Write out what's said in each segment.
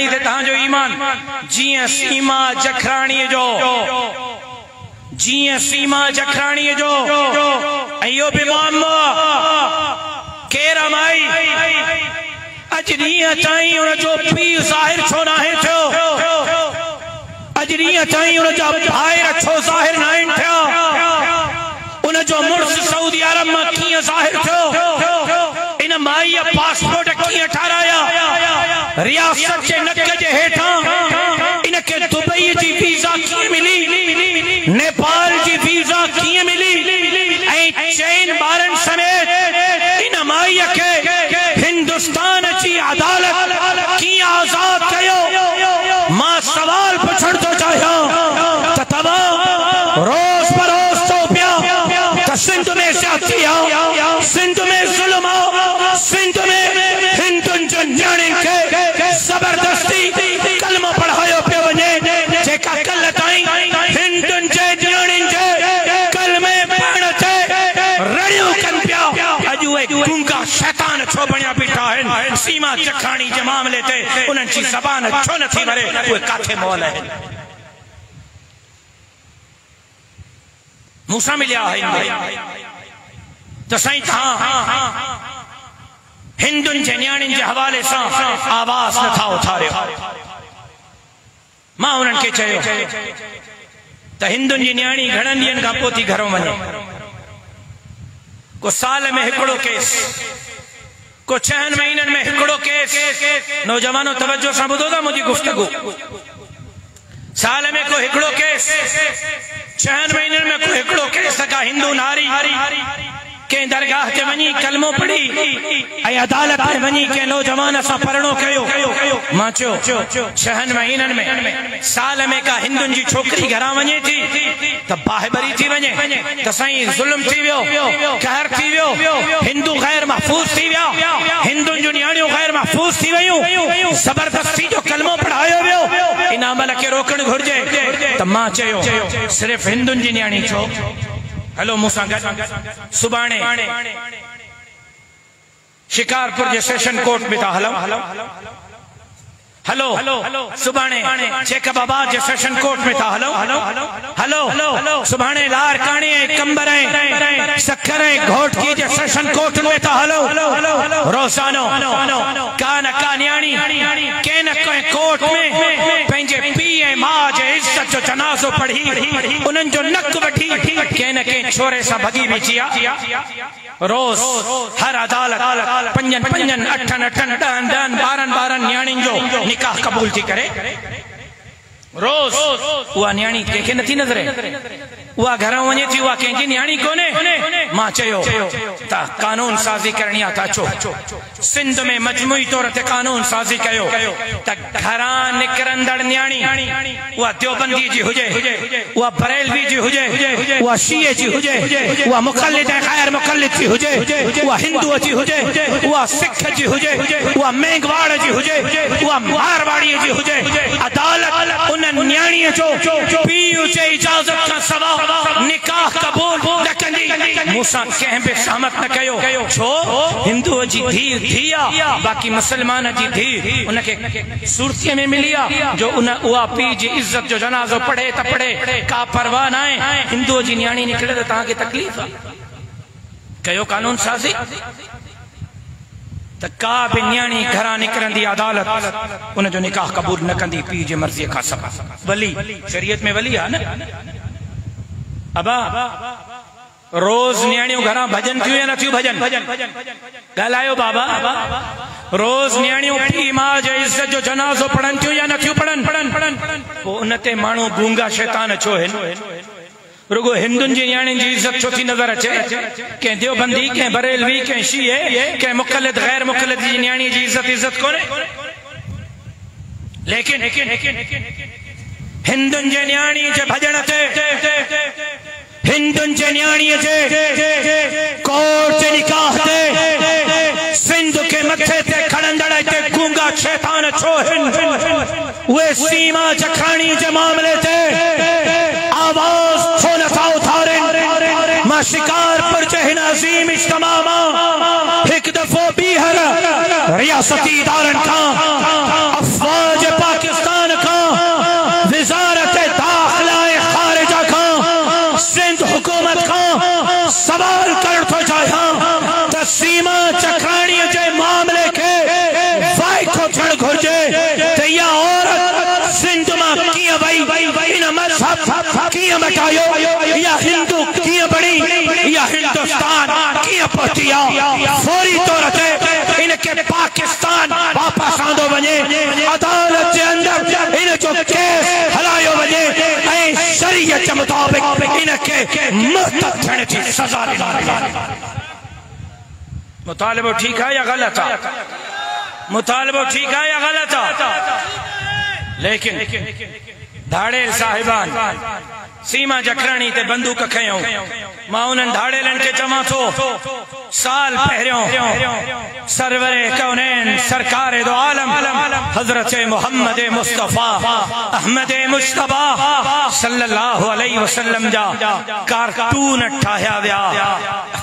जखराणी ते तव्हांजो ईमान जीअं सीमा जखराणीअ जो इहो बि मामलो केरु माई अॼु ॾींहं ताईं उनजो पीउ ज़ाहिर छो नाहे थियो अॼु ॾींहं ताईं उनजा भाइर छो ज़ाहिर न आहिनि थिया उनजो मुड़ुस सऊदी अरब मां कीअं ज़ाहिर थियो इन माईअ पासपोर्ट कीअं ठाराया रियासत जे नक जे हेठां इनखे दुबई जी वीज़ा कीअं मिली नेपाल जी वीज़ा कीअं मिली ऐं चइनि ॿारनि समेत इन माईअ खे हिंदुस्तान जी अदालत कीअं आज़ाद कयो मां सवाल पुछण थो चाहियां त तव्हां रोज़ बरोज़ थो पिया त सिंध में ज्यादती आहे सिंध में ज़ुल्म आहे सिंध में हिंदुनि जो न्याणियुनि खे ज़बरदस्ती कलमो पढ़ायो पियो वञे जेका कल्ह ताईं हिंदुनि जे न्याणियुनि जे कलमे पढ़ण ते रड़ियूं कनि पिया अॼु उहे गूंगा शैतान छो बणिया बीठा आहिनि सीमा जखराणी जे मामले ते उन्हनि जी ज़बान छो नथी वरे उहे काथे मोल आहिनि मूंसां मिलिया आहिनि त साईं तव्हां हिंदुनि जे न्याणियुनि जे हवाले सां आवाज़ नथा उथारियो मां उन्हनि खे चयो त हिंदुनि जी न्याणी घणनि ॾींहंनि खां पोइ थी घरों वञे को साल में हिकिड़ो केस को 6 महीननि में हिकिड़ो केस नौजवानों तवज्जो सां ॿुधो था मुंहिंजी गुफ़्तगू साल में को हिकिड़ो केस 6 महीननि में को हिकिड़ो केस का हिंदू नारी के दरगाह ते वञी कलमो पढ़ी ऐं अदालत में वञी के नौजवान सां परणो कयो मां चयो 6 महीननि में साल में का हिंदुनि जी छोकिरी घरां वञे थी त बाहिबरी थी वञे त साईं ज़ुल्म थी वियो कहर थी वियो हिंदू गैर महफूज़ थी विया हिंदुनि जूं न्याणियूं गैर महफूज़ थी वयूं ज़बरदस्ती जो कलमो पढ़ायो वियो इन अमल खे रोकणु घुर्जे त मां चयो सिर्फ़ हिंदुनि जी न्याणी छो हलो मूंसां गॾु सुभाणे शिकारपुर जे सेशन कोर्ट में था हलो सुभाणे चेकाबाद जे सेशन कोर्ट में था हलो सुभाणे लारकाणी ऐं कंबर ऐं सखर ऐं घोटकी जे सेशन कोर्ट में था हलो रोज़ानो का न का न्याणी कंहिं न कंहिं कोर्ट में पंहिंजे पीउ ऐं माउ जे इज़त जो जनाज़ो पढ़ी उन्हनि जो नक वठी कंहिं न कंहिं छोरे सां भॻी वेची आहे रोज़ हर अदालत 5 8 10 12 न्याणियुनि जो निकाह कबूल थी करे रोज़ उहा न्याणी कंहिंखे नथी नज़रे उहा घरां वञे थी उहा कंहिंजी न्याणी कोन्हे मां चयो त कानून साज़ी करणी आहे त अचो सिंध में मजमूई तौर ते कानून साज़ी कयो त घरां निकिरंदड़ न्याणी उहा देवबंदी जी हुजे उहा बरेलवी जी हुजे उहा शीए जी हुजे उहा मुख़ल्लिद ऐं गैर मुख़ल्लिद जी हुजे उहा हिंदूअ जी हुजे उहा सिख जी हुजे उहा मेंघवाड़ जी हुजे उहा मारवाड़ीअ जी हुजे अदालत उन न्याणीअ जो पीउ जे इजाज़त खां सवाइ निकाह कबूल न कंदी मूंसां कंहिं बि सहमत न कयो छो हिंदूअ जी धीउ थी आहे बाक़ी मुसलमान जी धीउ उनखे सूरतीअ में मिली आहे जो उहा पीउ जी इज़त जो जनाज़ो पढ़े त पढ़े का परवाह न आहे हिंदूअ जी न्याणी निकिरे त तव्हांखे तकलीफ़ आहे कयो कानून साज़ी त का बि न्याणी घरां निकिरंदी अदालत उनजो निकाह कबूल न कंदी पीउ जी मर्ज़ीअ खां सवाइ वली शरीयत में वली आहे न अबा रोज़ न्याणियूं घरां भजन थियूं या नथियूं भजन ॻाल्हायो बाबा रोज़ न्याणियूं पीउ माउ जे इज़त जो जनाज़ो पढ़नि थियूं या नथियूं पढ़नि पोइ उन ते माण्हू गूंगा शैतान छो आहिनि रुगो हिंदुनि जी न्याणियुनि जी इज़त छो थी नज़र अचे कंहिं देवबंदी कंहिं बरेलवी कंहिं शीए कंहिं मुख़ल्लिद गैर मुख़ल्लिद जी न्याणीअ जी इज़त कोन्हे लेकिन हिंदुनि जे न्याणी जे भॼण ते हिंदुनि जे न्याणीअ जे कोर्ट जे निकाह ते सिंध के मथे ते खणंदड़ ते गूंगा शैतान छो आहिनि उहे सीमा जखराणी जे मामले ते आवाज़ छो नथा उथारनि मां शिकारपुर जे हिन अज़ीम इज्तिमा मां हिकु दफ़ो ॿीहर रियासती इदारनि खां अफ़वाज किया मटायो, या हिंदू किया बड़ी, या हिंदुस्तान किया पहुंचिया। फौरी तौर ते इनके पाकिस्तान वापस आंदो वञे, अदालत जे अंदर इन जो केस हलायो वञे ऐं शरीयत जे मुताबिक इनके मुर्तद थियण जी सज़ा ॾिनी। मुतालिबो ठीक है या गलत है? मुतालिबो ठीक है या गलत है? लेकिन धाड़ेल साहिबान सीमा जखरानी ते बंदूक खयों। मां उन्हनि धाड़ेलनि खे चवां थो, साल पहिरियों सरवरे कौनैन सरकार दो आलम हजरत मोहम्मद मुस्तफा अहमद मुश्तबा सल्लल्लाहु अलैहि वसल्लम जा कारतून ठाहिया विया।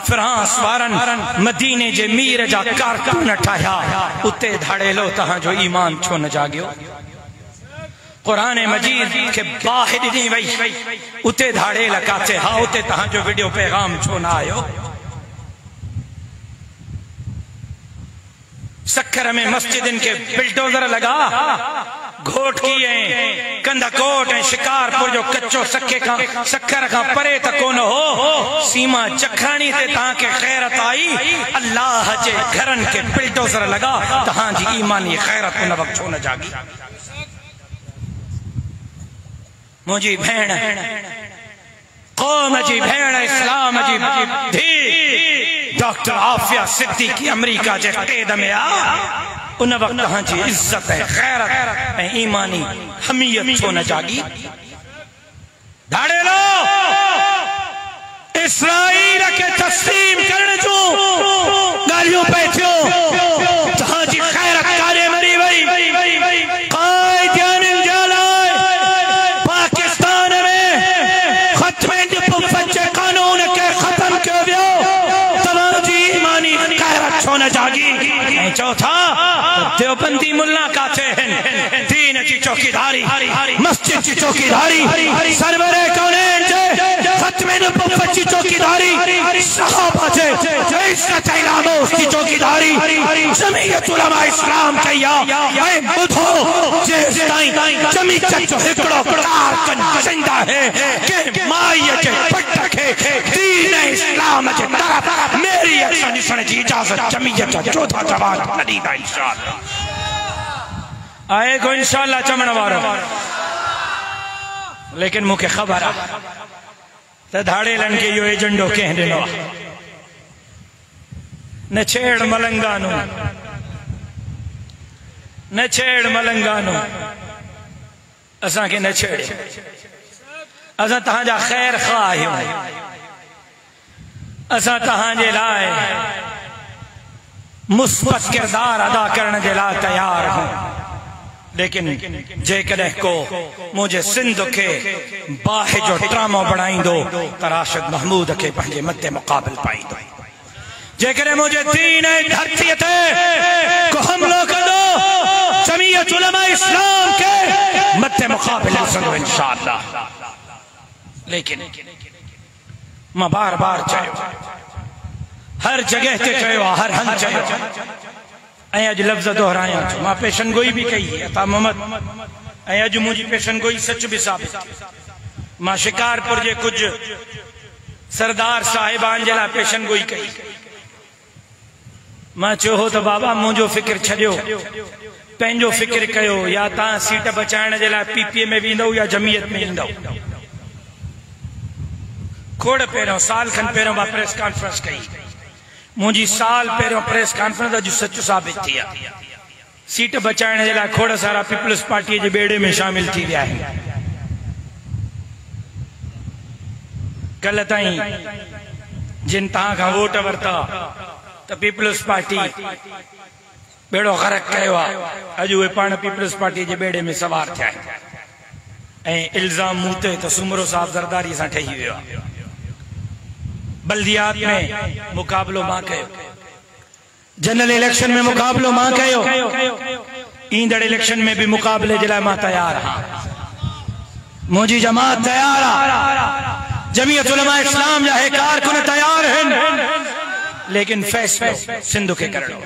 फ्रांस वारनि मदीने जे मीर जा कारतून ठाहिया। उते धाड़ेलो तहांजो ईमान छो न जागियो? कुरान मजीद के बाहि ॾिनी वई, उते धाड़ेल काथे? हा, उते तहांजो वीडियो पैगाम छो न आयो? सखर में मस्जिदन के बिल्डोजर लगा, घोट किए कंधा कोट ऐं शिकारपुर जो कच्चो सखर का परे त कोन हो। सीमा जखरानी ते तहांखे खैरत आई, अल्लाह जे घरन के बिल्डोजर लगा। तहांजी ईमानी खैरत उन वक्त छो न जागी? मुझी भेण, कौम जी भेण, इस्लाम जी धी डॉक्टर आफिया सिद्दीकी अमेरिका जे कैद में आ। उन वक्त तहांजी इज्जत ऐं खैरत ऐं ईमानी हमीयत छो न जागी? धाड़ेलो इसराइल के तस्लीम करण जूं ॻाल्हियूं पई थियूं। तहांजी खैरत काॾे मरी वई? काइदियानिन जे लाइ पाकिस्तान में ख़त्मे जे कानून के ख़त्म कयो वियो। तव्हांजी ईमानी खैरत छो न जागी? ऐं चओ था देवबंदी मुल्ला काथे आहिनि? दीन जी चौकीदारी, मस्जिद जी चौकीदारी, सरवरे कौनैन जे ख़त्मे नबुव्वत जी चौकीदारी, सहाबा जे इज्जत ऐं नामूस जी चौकीदारी जमीयत उलमा इस्लाम कया। ऐं ॿुधो, जेसिताईं जमीयत जो हिकिड़ो कारकुन जिंदा है के माईअ जे पुट खे दीन इस्लाम जे तरफ़ मेरी अखियूं ॾिसण जी इजाज़त जमीयत जा चौथा जवाब न ॾींदा। इंशाअल्लाह आए को इंशाअल्लाह चवण वारो। लेकिन मूंखे ख़बर आहे त धाड़ेलनि खे इहो एजेंडो कंहिं ॾिनो आहे। न छेड़ मलंगानो, न छेड़ मलंगानो, असांखे न छेड़। असां तहांजा ख़ैर ख़्वाह आहियूं। असां तहांजे लाइ मुस्बत किरदार अदा करण जे लाइ तैयार हूं। लेकिन जेकॾहिं को मुझे सिंध के बाहि जो ड्रामो बणाईंदो त राशिद महमूद के पंहिंजे मथे मुक़ाबिल पाईंदो। जेकॾहिं मुझे दीन ऐं धरतीअ ते को हमलो कंदो जमीयत उलमा इस्लाम के मथे मुक़ाबिल कंदो इंशाअल्लाह। लेकिन मां बार बार चयो, हर जगह ते चयो, हर हंध चयो, ऐं अॼु लफ़्ज़ दोहरायां थो। मां पेशनगोई भी कई अता मोहम्मद, ऐं अॼु मुंहिंजी पेशनगोई सच भी साबित। मां शिकारपुर जे कुछ सरदार साहिबान जे लाइ पेशनगोई कई। मां चयो हो त बाबा मुंहिंजो फिक्र छॾियो, पंहिंजो फिक्र कयो। या तव्हां सीट बचाइण जे लाइ पीपीए में वेंदव या जमीयत में ईंदव। खोड़ पहिरियों साल खन पहिरियों मां प्रेस कॉन्फ्रेंस कई। मुझी साल पहिरियों प्रेस कॉन्फ्रेंस अॼु सच साबित थी आहे। सीट बचाइण जे लाइ खोड़ सारा पीपल्स पार्टी जे बेड़े में शामिल थी विया आहिनि। कल ताईं जिन तहां खां वोट वरता त पीपल्स पार्टी बेड़ो ग़रक़ कयो आहे। अॼु उहे पाण पीपल्स पार्टी जे बेड़े में सवार थिया आहिनि ऐं इल्ज़ाम मूं ते त सुमरो साहब ज़रदारी सां ठही वियो आहे। बल्दियात में मुकाबलो मां कयो, जनरल इलेक्शन में मुकाबलो मां कयो, ईंदड़ इलेक्शन में भी मुकाबले जे लाइ मां तैयार आहियां। मुंहिंजी जमात तैयार आहे, जमीयत उलमा इस्लाम जा कारकुन तैयार आहिनि। लेकिन फैसलो सिंध खे करणो।